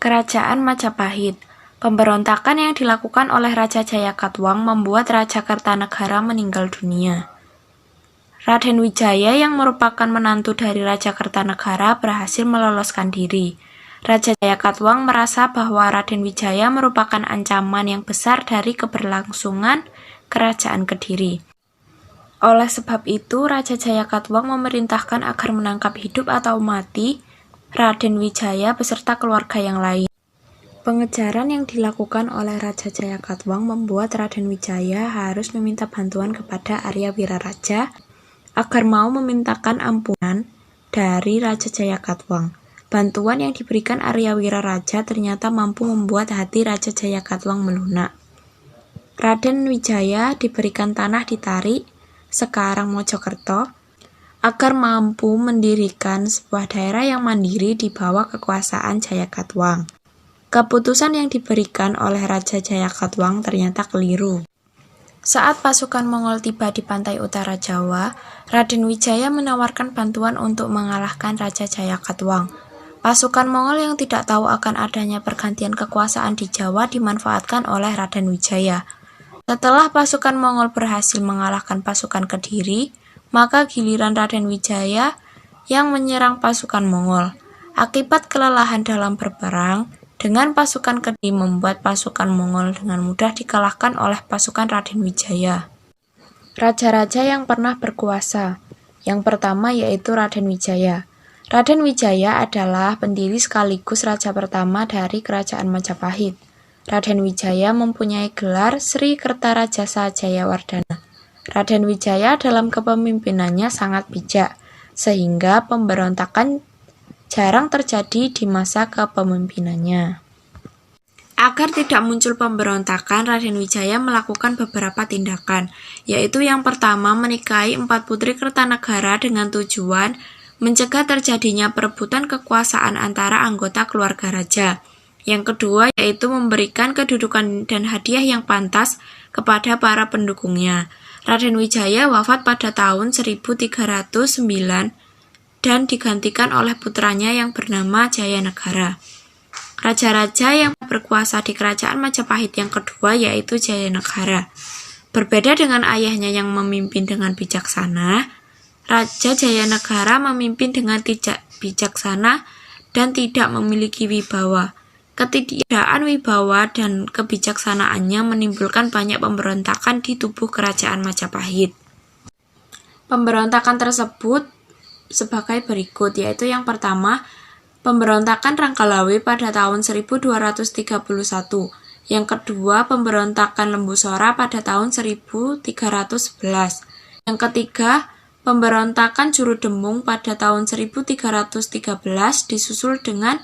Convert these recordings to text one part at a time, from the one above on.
Kerajaan Majapahit. Pemberontakan yang dilakukan oleh Raja Jayakatwang membuat Raja Kertanegara meninggal dunia. Raden Wijaya yang merupakan menantu dari Raja Kertanegara berhasil meloloskan diri. Raja Jayakatwang merasa bahwa Raden Wijaya merupakan ancaman yang besar dari keberlangsungan kerajaan Kediri. Oleh sebab itu, Raja Jayakatwang memerintahkan agar menangkap hidup atau mati Raden Wijaya beserta keluarga yang lain. Pengejaran yang dilakukan oleh Raja Jayakatwang membuat Raden Wijaya harus meminta bantuan kepada Arya Wiraraja agar mau memintakan ampunan dari Raja Jayakatwang. Bantuan yang diberikan Arya Wiraraja ternyata mampu membuat hati Raja Jayakatwang melunak. Raden Wijaya diberikan tanah di Tarik, sekarang Mojokerto, agar mampu mendirikan sebuah daerah yang mandiri di bawah kekuasaan Jayakatwang. Keputusan yang diberikan oleh Raja Jayakatwang ternyata keliru. Saat pasukan Mongol tiba di pantai utara Jawa, Raden Wijaya menawarkan bantuan untuk mengalahkan Raja Jayakatwang. Pasukan Mongol yang tidak tahu akan adanya pergantian kekuasaan di Jawa dimanfaatkan oleh Raden Wijaya. Setelah pasukan Mongol berhasil mengalahkan pasukan Kediri, maka giliran Raden Wijaya yang menyerang pasukan Mongol. Akibat kelelahan dalam berperang dengan pasukan Kediri membuat pasukan Mongol dengan mudah dikalahkan oleh pasukan Raden Wijaya. Raja-raja yang pernah berkuasa. Yang pertama yaitu Raden Wijaya. Raden Wijaya adalah pendiri sekaligus raja pertama dari Kerajaan Majapahit. Raden Wijaya mempunyai gelar Sri Kertarajasa Jayawardhana. Raden Wijaya dalam kepemimpinannya sangat bijak, sehingga pemberontakan jarang terjadi di masa kepemimpinannya. Agar tidak muncul pemberontakan, Raden Wijaya melakukan beberapa tindakan, yaitu yang pertama menikahi 4 putri Kertanegara dengan tujuan mencegah terjadinya perebutan kekuasaan antara anggota keluarga raja. Yang kedua yaitu memberikan kedudukan dan hadiah yang pantas kepada para pendukungnya. Raden Wijaya wafat pada tahun 1309 dan digantikan oleh putranya yang bernama Jayanegara. Raja-raja yang berkuasa di Kerajaan Majapahit yang kedua yaitu Jayanegara. Berbeda dengan ayahnya yang memimpin dengan bijaksana, Raja Jayanegara memimpin dengan tidak bijaksana dan tidak memiliki wibawa. Ketidakan wibawa dan kebijaksanaannya menimbulkan banyak pemberontakan di tubuh Kerajaan Majapahit. Pemberontakan tersebut sebagai berikut, yaitu yang pertama, pemberontakan Rangkalawe pada tahun 1231. Yang kedua, pemberontakan Lembusora pada tahun 1311. Yang ketiga, pemberontakan Jurudemung pada tahun 1313 disusul dengan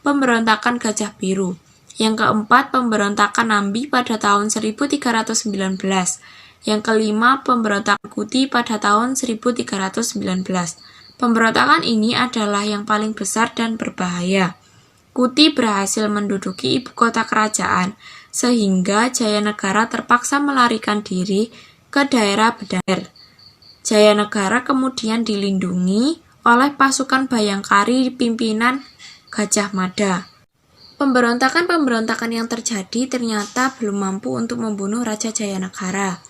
pemberontakan Gajah Biru. Yang keempat, pemberontakan Nambi pada tahun 1319. Yang kelima, pemberontakan Kuti pada tahun 1319. Pemberontakan ini adalah yang paling besar dan berbahaya. Kuti berhasil menduduki ibu kota kerajaan, sehingga Jayanegara terpaksa melarikan diri ke daerah Bedar. Jayanegara kemudian dilindungi oleh pasukan Bayangkari pimpinan Gajah Mada. Pemberontakan-pemberontakan yang terjadi ternyata belum mampu untuk membunuh Raja Jayanegara.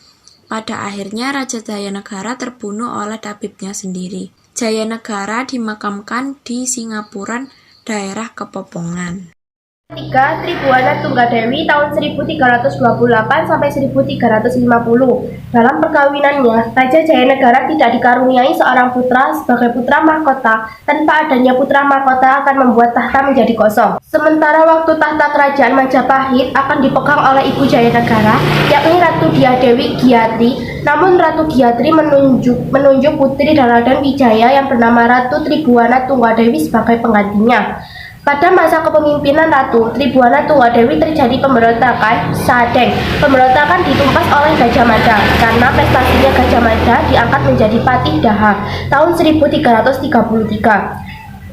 Pada akhirnya Raja Jayanegara terbunuh oleh tabibnya sendiri. Jayanegara dimakamkan di Singapuran, daerah Kepopongan. 3. Tribuana Tunggadewi tahun 1328 sampai 1350. Dalam perkawinannya, Raja Jayanegara tidak dikaruniai seorang putra sebagai putra mahkota. Tanpa adanya putra mahkota akan membuat tahta menjadi kosong. Sementara waktu tahta kerajaan Majapahit akan dipegang oleh ibu Jayanegara, yakni Ratu Diadewi Giatri. Namun Ratu Giatri menunjuk putri Raden Wijaya yang bernama Ratu Tribuana Tunggadewi sebagai penggantinya. Pada masa kepemimpinan Ratu Tribuana Tunggadewi terjadi pemberontakan Sadeng. Pemberontakan ditumpas oleh Gajah Mada karena prestasinya Gajah Mada diangkat menjadi Patih Daha tahun 1333.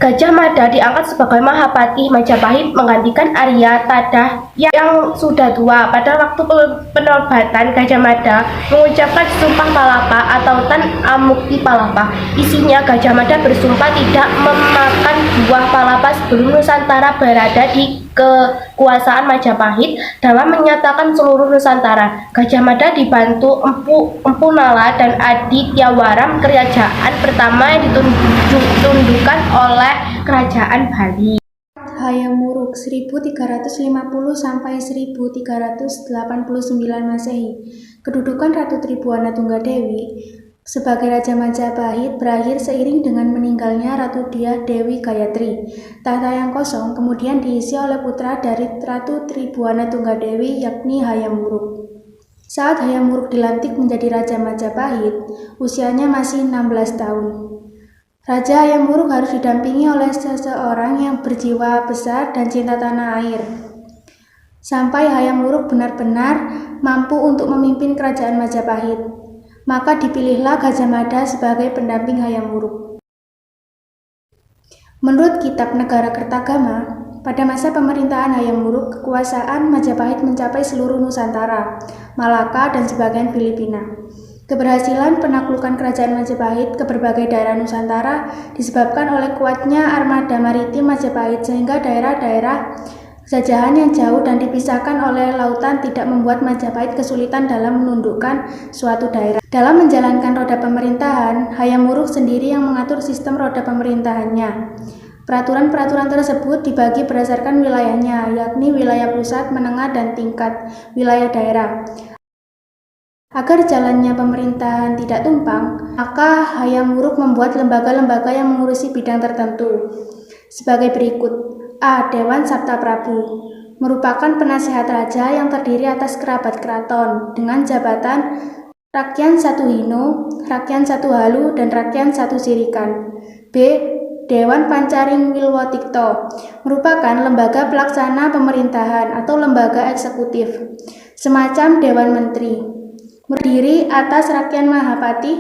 Gajah Mada diangkat sebagai Mahapatih Majapahit menggantikan Arya Tadah yang sudah tua. Pada waktu penobatan, Gajah Mada mengucapkan Sumpah Palapa atau Tan Amukti Palapa. Isinya Gajah Mada bersumpah tidak memakan buah palapa sebelum Nusantara berada di kekuasaan Majapahit dalam menyatakan seluruh Nusantara. Gajah Mada dibantu Empu Nala dan Adityawaram, kerajaan pertama yang ditundukkan oleh kerajaan Bali. Hayam Wuruk 1350 sampai 1389 Masehi. Kedudukan Ratu Tribhuwana Tunggadewi sebagai Raja Majapahit berakhir seiring dengan meninggalnya Ratu Dyah Dewi Gayatri. Tahta yang kosong kemudian diisi oleh putra dari Ratu Tribhuwana Tunggadewi, yakni Hayam Wuruk. Saat Hayam Wuruk dilantik menjadi Raja Majapahit, usianya masih 16 tahun. Raja Hayam Wuruk harus didampingi oleh seseorang yang berjiwa besar dan cinta tanah air. Sampai Hayam Wuruk benar-benar mampu untuk memimpin kerajaan Majapahit, maka dipilihlah Gajah Mada sebagai pendamping Hayam Wuruk. Menurut kitab Negara Kertagama, pada masa pemerintahan Hayam Wuruk, kekuasaan Majapahit mencapai seluruh Nusantara, Malaka, dan sebagian Filipina. Keberhasilan penaklukan kerajaan Majapahit ke berbagai daerah Nusantara disebabkan oleh kuatnya armada maritim Majapahit, sehingga daerah-daerah jajahan yang jauh dan dipisahkan oleh lautan tidak membuat Majapahit kesulitan dalam menundukkan suatu daerah. Dalam menjalankan roda pemerintahan, Hayam Wuruk sendiri yang mengatur sistem roda pemerintahannya. Peraturan-peraturan tersebut dibagi berdasarkan wilayahnya, yakni wilayah pusat, menengah, dan tingkat wilayah daerah. Agar jalannya pemerintahan tidak tumpang, maka Hayam Wuruk membuat lembaga-lembaga yang mengurusi bidang tertentu. Sebagai berikut. A. Dewan Sabta Prabu merupakan penasehat raja yang terdiri atas kerabat keraton dengan jabatan Rakyan Satu Hino, Rakyan Satu Halu, dan Rakyan Satu Sirikan. B. Dewan Pancaring Wilwotikto merupakan lembaga pelaksana pemerintahan atau lembaga eksekutif, semacam Dewan Menteri. Berdiri atas Rakyan Mahapati,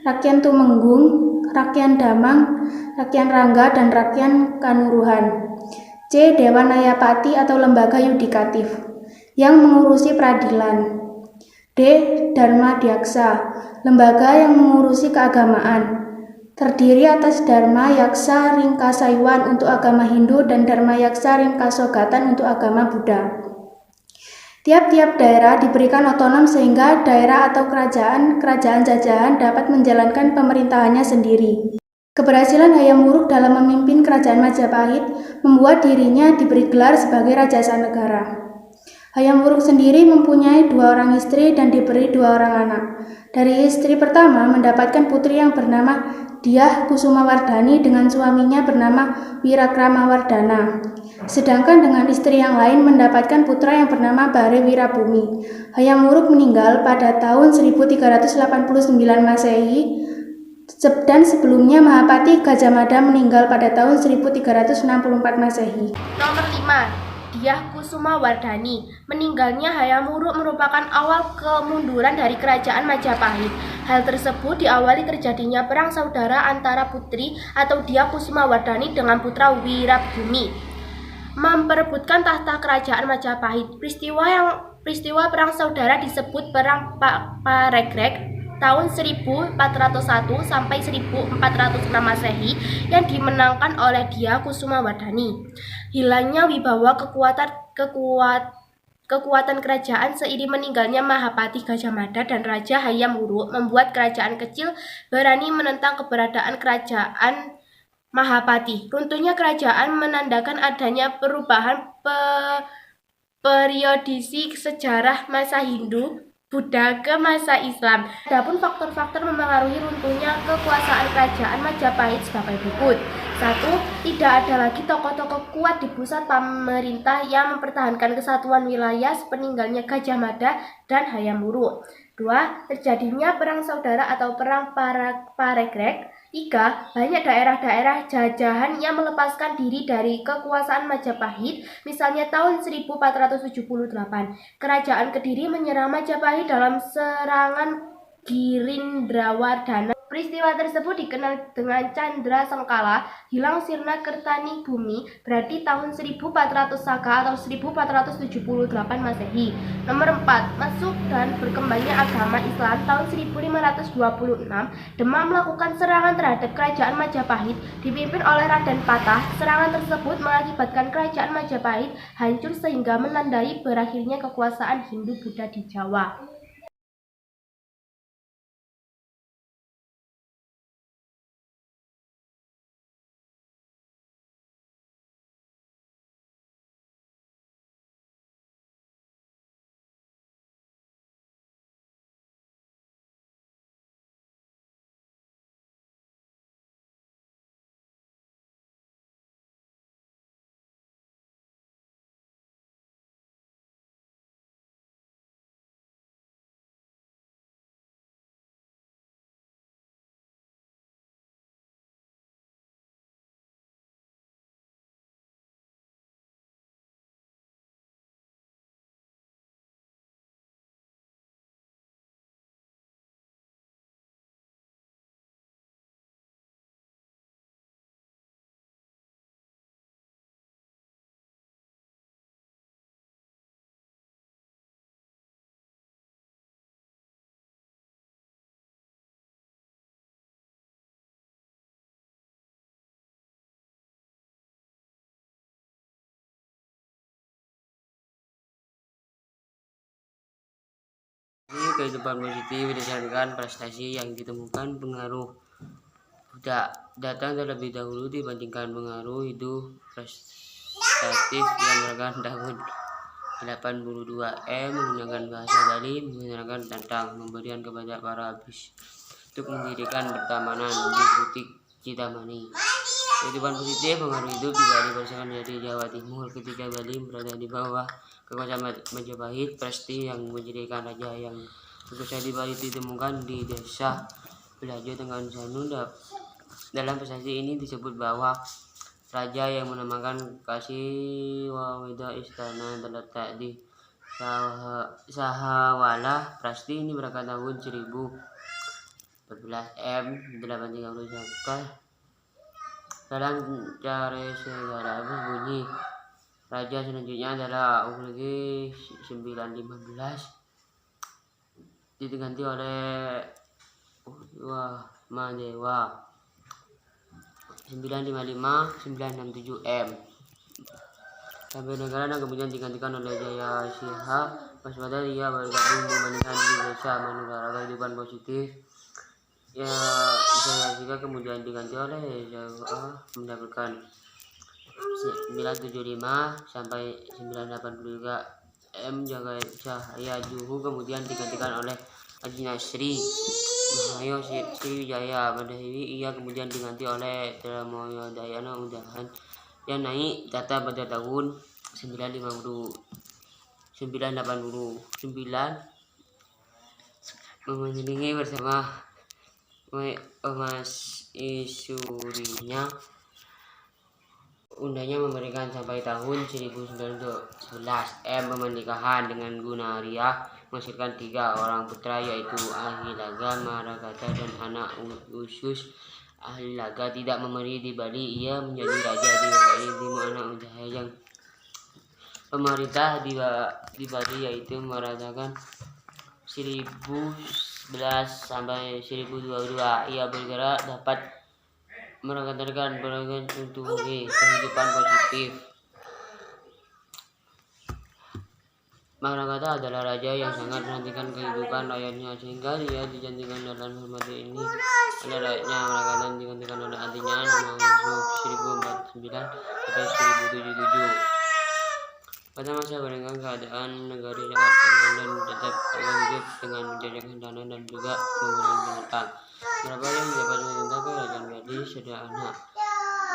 Rakyan Tumenggung, Rakyan Damang, Rakyan Rangga, dan Rakyan Kanuruhan. C. Dewan Nayapati atau lembaga yudikatif yang mengurusi peradilan. D. Dharma Dyaksa, lembaga yang mengurusi keagamaan. Terdiri atas Dharma Yaksa Ringkasaiwan untuk agama Hindu dan Dharma Yaksa Ringkasogatan untuk agama Buddha. Tiap-tiap daerah diberikan otonom sehingga daerah atau kerajaan jajahan dapat menjalankan pemerintahannya sendiri. Keberhasilan Hayam Wuruk dalam memimpin kerajaan Majapahit membuat dirinya diberi gelar sebagai Raja Sanegara. Hayam Wuruk sendiri mempunyai 2 orang istri dan diberi 2 orang anak. Dari istri pertama mendapatkan putri yang bernama Dyah Kusumawardhani dengan suaminya bernama Wirakramawardhana. Sedangkan dengan istri yang lain mendapatkan putra yang bernama Bare Wirabumi. Hayam Wuruk meninggal pada tahun 1389 Masehi. Dan sebelumnya Mahapati Gajah Mada meninggal pada tahun 1364 Masehi. Nomor 5. Dyah Kusumawardhani. Meninggalnya Hayam Wuruk merupakan awal kemunduran dari kerajaan Majapahit. Hal tersebut diawali terjadinya perang saudara antara putri atau Dyah Kusumawardhani dengan putra Wirabumi memperebutkan tahta kerajaan Majapahit. Peristiwa perang saudara disebut Perang Paregreg tahun 1401 sampai 1406 Masehi yang dimenangkan oleh Dyah Kusumawardhani. Hilangnya wibawa kekuatan kerajaan seiring meninggalnya Mahapati Gajah Mada dan Raja Hayam Wuruk membuat kerajaan kecil berani menentang keberadaan kerajaan Mahapati. Runtuhnya kerajaan menandakan adanya perubahan periodisi sejarah masa Hindu Buddha ke masa Islam. Adapun faktor-faktor mempengaruhi runtuhnya kekuasaan kerajaan Majapahit sebagai berikut. 1. Tidak ada lagi tokoh-tokoh kuat di pusat pemerintah yang mempertahankan kesatuan wilayah sepeninggalnya Gajah Mada dan Hayam Wuruk. 2. Terjadinya perang saudara atau perang Paregreg. 3. Banyak daerah-daerah jajahan yang melepaskan diri dari kekuasaan Majapahit, misalnya tahun 1478. Kerajaan Kediri menyerang Majapahit dalam serangan Girindrawardhana. Peristiwa tersebut dikenal dengan Candra Sengkala, hilang sirna kertani bumi, berarti tahun 1400 Saka atau 1478 Masehi. Nomor 4. Masuk dan berkembangnya agama Islam tahun 1526. Demak melakukan serangan terhadap kerajaan Majapahit dipimpin oleh Raden Patah. Serangan tersebut mengakibatkan kerajaan Majapahit hancur sehingga menandai berakhirnya kekuasaan Hindu-Buddha di Jawa. Kehidupan positif berdasarkan prestasi yang ditemukan. Pengaruh datang terlebih dahulu dibandingkan pengaruh hidup prestatif yang merupakan tahun 82 menggunakan bahasa Bali menggunakan tentang pemberian kepada para abis untuk mendirikan pertamanan di Butik Citamani. Kehidupan positif pengaruh hidup di Bali berdasarkan dari Jawa Timur. Ketika Bali berada di bawah kekuasaan Majapahit, prestasi yang menjadikan raja yang berkuasa di Bali ditemukan di desa Belajo Tenganan Sanu. Dalam prestasi ini disebut bahwa raja yang menamakan Kasiwaweda istana terletak di Sahawala. Prestasi ini berangkat tahun 1014 830 Saka. Dalam cara segala berbunyi, raja selanjutnya adalah Ulgi 915 diganti oleh Madewa 955 967 sampai negara dan kemudian digantikan oleh Jaya Siha. Waspada ia bergabung membandingkan di desa Manugara. Kehidupan positif ya Jaya Siha kemudian diganti oleh Jawa mendapatkan 975 sampai 983 Jaga Cahaya Juhu kemudian digantikan oleh Haji Nasri Mahayo Sriwijaya. Pada ini ia kemudian diganti oleh Tramoyo Dayana Udahan yang naik data pada tahun 989 mengiringi bersama Mas Isurinya. Undangnya memberikan sampai tahun 1911 pernikahan dengan Gunaria menghasilkan 3 orang putra yaitu Ahilaga, Maragata dan anak Usus. Ahilaga tidak memerintah di Bali, ia menjadi raja di Bali. 5 anak Ujaya yang pemerintah di Bali yaitu merasakan 1011 sampai 1022. Ia bergerak dapat merekan untuk kehidupan positif. Maragata adalah raja yang sangat menantikan kehidupan rakyatnya sehingga dia dijanjikan dalam hormat ini oleh rakyatnya. Maragata digantikan oleh adiknya nama 1049 sampai 1077. Pada masa berenggang keadaan negara Jakarta dan tetap hidup dengan menjajakan dana dan juga pembunuhan binatang. Berapa yang dapat memerintah kerajaan Bali sederhana,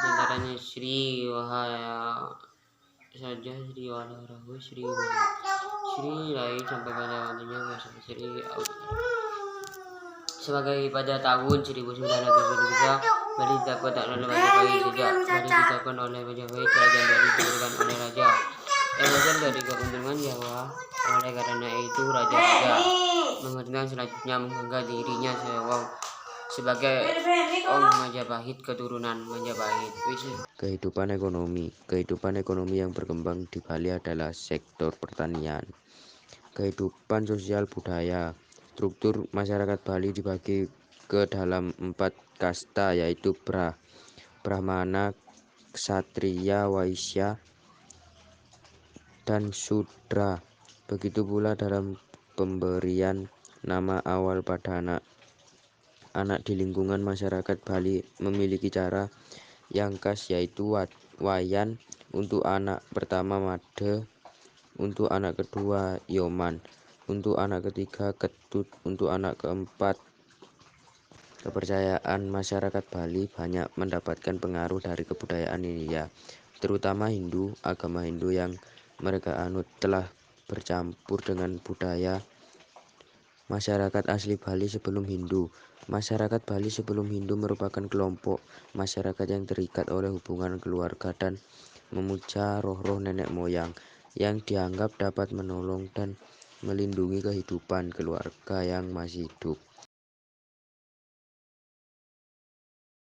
diantaranya Sri Wahaya saja, Sri Walarahu, Sri Rai sampai pada waktunya Sri sebagai pada tahun 1923 Bali ditakut oleh Majapahit. Sejak Bali ditakut oleh Majapahit, kerajaan Bali diberikan oleh raja Elazar dari keuntungan Jawa. Oleh karena itu raja memerintah selanjutnya menganggap dirinya sebagai Majapahit, keturunan Majapahit. Kehidupan ekonomi. Kehidupan ekonomi yang berkembang di Bali adalah sektor pertanian. Kehidupan sosial budaya. Struktur masyarakat Bali dibagi ke dalam 4 kasta, yaitu Brahmana, Ksatria, Waisya, dan Sudra. Begitu pula dalam pemberian nama awal pada anak di lingkungan masyarakat Bali memiliki cara yang khas, yaitu Wayan untuk anak pertama, Made untuk anak kedua, Yoman untuk anak ketiga, Ketut untuk anak keempat. Kepercayaan masyarakat Bali banyak mendapatkan pengaruh dari kebudayaan India, terutama Hindu. Agama Hindu yang mereka anut telah bercampur dengan budaya masyarakat asli Bali sebelum Hindu. Masyarakat Bali sebelum Hindu merupakan kelompok masyarakat yang terikat oleh hubungan keluarga dan memuja roh-roh nenek moyang yang dianggap dapat menolong dan melindungi kehidupan keluarga yang masih hidup.